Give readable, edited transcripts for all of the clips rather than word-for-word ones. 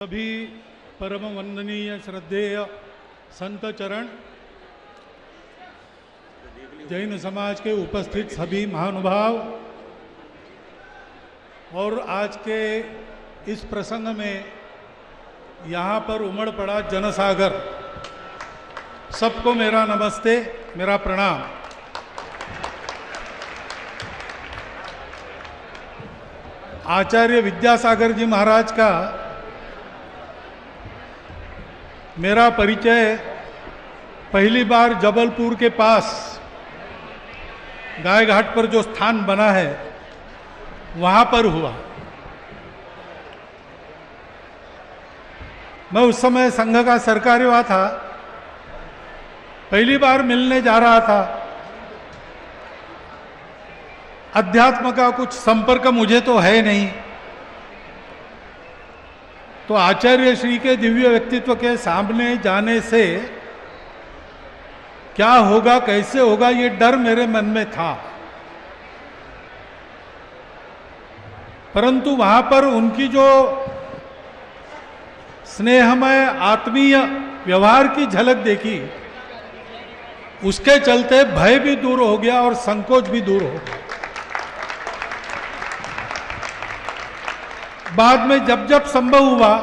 सभी परम वंदनीय श्रद्धेय संत चरण, जैन समाज के उपस्थित सभी महानुभाव और आज के इस प्रसंग में यहाँ पर उमड़ पड़ा जनसागर, सबको मेरा नमस्ते, मेरा प्रणाम। आचार्य विद्यासागर जी महाराज का मेरा परिचय पहली बार जबलपुर के पास गाय घाट पर जो स्थान बना है वहाँ पर हुआ। मैं उस समय संघ का सरकार्यवाह था, पहली बार मिलने जा रहा था। अध्यात्म का कुछ संपर्क मुझे तो है नहीं, तो आचार्य श्री के दिव्य व्यक्तित्व के सामने जाने से क्या होगा, कैसे होगा, ये डर मेरे मन में था। परंतु वहां पर उनकी जो स्नेहमय आत्मीय व्यवहार की झलक देखी, उसके चलते भय भी दूर हो गया और संकोच भी दूर हो गया। बाद में जब जब संभव हुआ,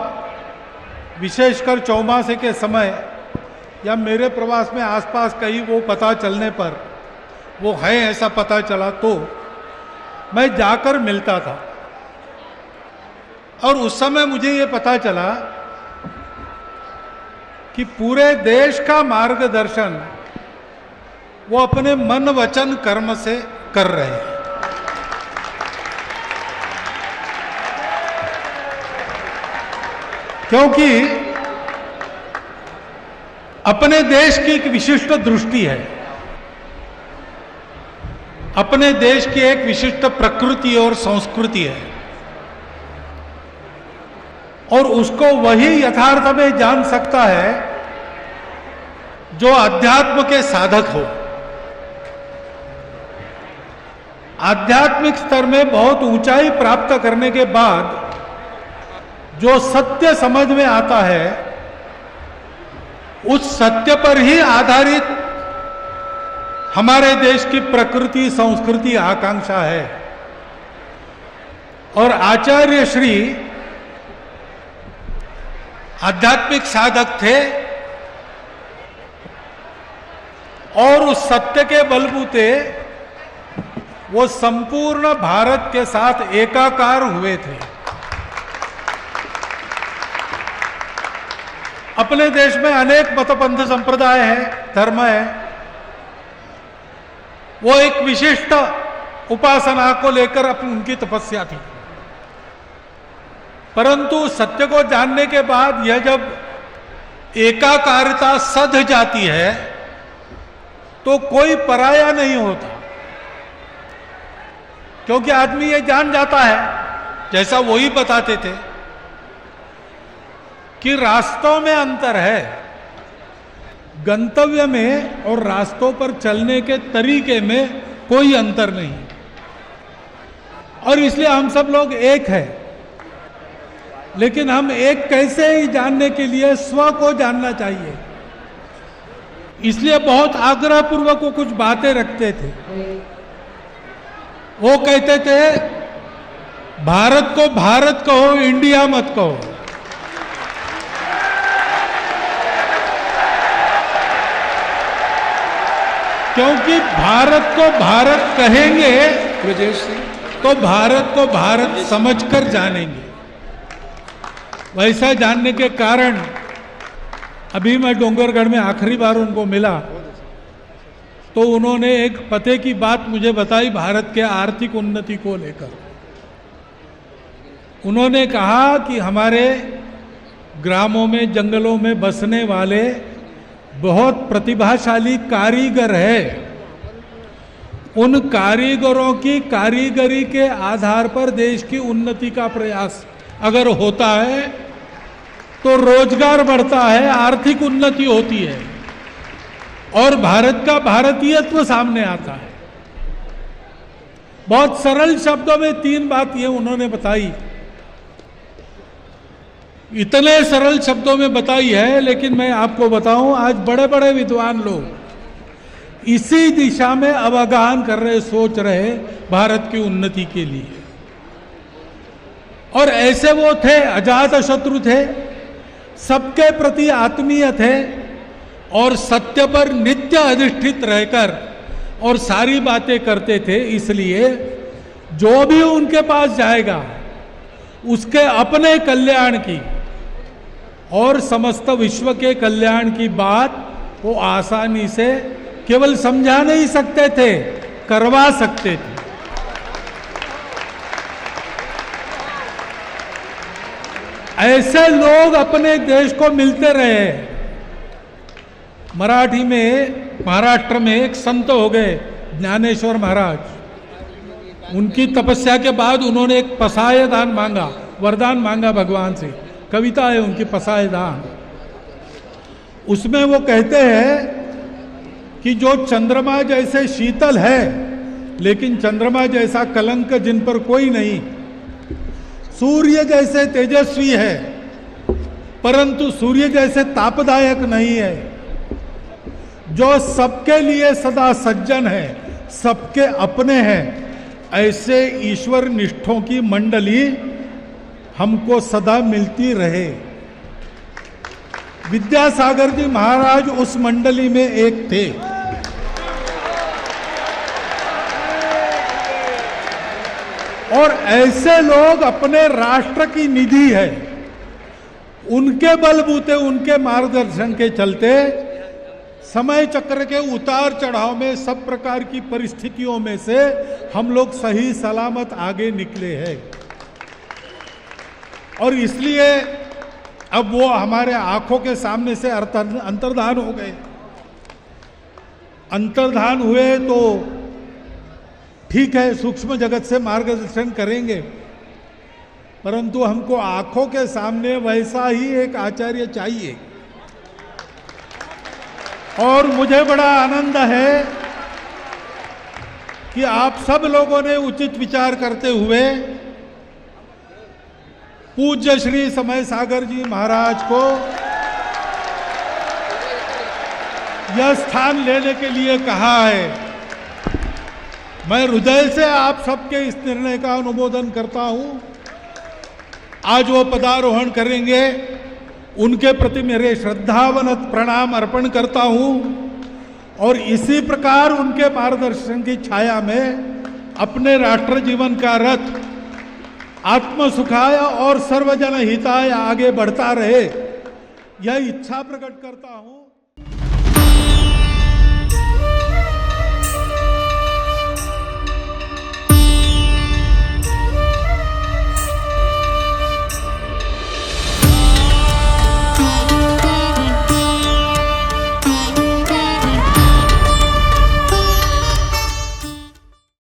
विशेषकर चौमासे के समय या मेरे प्रवास में आसपास कहीं वो पता चलने पर, वो है ऐसा पता चला, तो मैं जाकर मिलता था। और उस समय मुझे ये पता चला कि पूरे देश का मार्गदर्शन वो अपने मन वचन कर्म से कर रहे हैं। क्योंकि अपने देश की एक विशिष्ट दृष्टि है, अपने देश की एक विशिष्ट प्रकृति और संस्कृति है, और उसको वही यथार्थ में जान सकता है जो अध्यात्म के साधक हो। आध्यात्मिक स्तर में बहुत ऊंचाई प्राप्त करने के बाद जो सत्य समझ में आता है, उस सत्य पर ही आधारित हमारे देश की प्रकृति, संस्कृति, आकांक्षा है। और आचार्य श्री आध्यात्मिक साधक थे और उस सत्य के बलबूते वो संपूर्ण भारत के साथ एकाकार हुए थे। अपने देश में अनेक मतपंथ संप्रदाय है, धर्म है, वो एक विशिष्ट उपासना को लेकर अपनी उनकी तपस्या थी। परंतु सत्य को जानने के बाद यह जब एकाकारिता सध जाती है तो कोई पराया नहीं होता, क्योंकि आदमी ये जान जाता है, जैसा वो ही बताते थे, कि रास्तों में अंतर है, गंतव्य में और रास्तों पर चलने के तरीके में कोई अंतर नहीं। और इसलिए हम सब लोग एक हैं, लेकिन हम एक कैसे ही जानने के लिए स्व को जानना चाहिए। इसलिए बहुत आग्रह पूर्वक वो कुछ बातें रखते थे। वो कहते थे, भारत को भारत कहो, इंडिया मत कहो। क्योंकि भारत को भारत कहेंगे तो भारत को भारत समझकर जानेंगे। वैसा जानने के कारण अभी मैं डोंगरगढ़ में आखिरी बार उनको मिला तो उन्होंने एक पते की बात मुझे बताई भारत के आर्थिक उन्नति को लेकर। उन्होंने कहा कि हमारे ग्रामों में, जंगलों में बसने वाले बहुत प्रतिभाशाली कारीगर है। उन कारीगरों की कारीगरी के आधार पर देश की उन्नति का प्रयास अगर होता है तो रोजगार बढ़ता है, आर्थिक उन्नति होती है और भारत का भारतीयत्व सामने आता है। बहुत सरल शब्दों में तीन बात ये उन्होंने बताई इतने सरल शब्दों में बताई है, लेकिन मैं आपको बताऊं, आज बड़े बड़े विद्वान लोग इसी दिशा में अवगाहन कर रहे, सोच रहे भारत की उन्नति के लिए। और ऐसे वो थे, अजातशत्रु थे, सबके प्रति आत्मीय थे और सत्य पर नित्य अधिष्ठित रहकर और सारी बातें करते थे। इसलिए जो भी उनके पास जाएगा उसके अपने कल्याण की और समस्त विश्व के कल्याण की बात वो आसानी से केवल समझा नहीं सकते थे, करवा सकते थे। ऐसे लोग अपने देश को मिलते रहे। मराठी में, महाराष्ट्र में एक संत हो गए, ज्ञानेश्वर महाराज। उनकी तपस्या के बाद उन्होंने एक पसाय दान मांगा, वरदान मांगा भगवान से। कविता है उनकी, पसाय दान। उसमें वो कहते हैं कि जो चंद्रमा जैसे शीतल है लेकिन चंद्रमा जैसा कलंक जिन पर कोई नहीं, सूर्य जैसे तेजस्वी है परंतु सूर्य जैसे तापदायक नहीं है, जो सबके लिए सदा सज्जन है, सबके अपने हैं, ऐसे ईश्वर निष्ठों की मंडली हमको सदा मिलती रहे। विद्यासागर जी महाराज उस मंडली में एक थे। और ऐसे लोग अपने राष्ट्र की निधि है, उनके बलबूते, उनके मार्गदर्शन के चलते समय चक्र के उतार चढ़ाव में, सब प्रकार की परिस्थितियों में से हम लोग सही सलामत आगे निकले हैं। और इसलिए अब वो हमारे आंखों के सामने से अंतर्धान हो गए। अंतर्धान हुए तो ठीक है, सूक्ष्म जगत से मार्गदर्शन करेंगे, परंतु हमको आंखों के सामने वैसा ही एक आचार्य चाहिए। और मुझे बड़ा आनंद है कि आप सब लोगों ने उचित विचार करते हुए पूज्य श्री समय सागर जी महाराज को यह स्थान लेने के लिए कहा है। मैं हृदय से आप सबके इस निर्णय का अनुमोदन करता हूं। आज वो पदारोहण करेंगे, उनके प्रति मेरे श्रद्धावनत प्रणाम अर्पण करता हूं और इसी प्रकार उनके मार्गदर्शन की छाया में अपने राष्ट्र जीवन का रथ आत्म सुखाय और सर्वजन हिताय आगे बढ़ता रहे, यह इच्छा प्रकट करता हूं।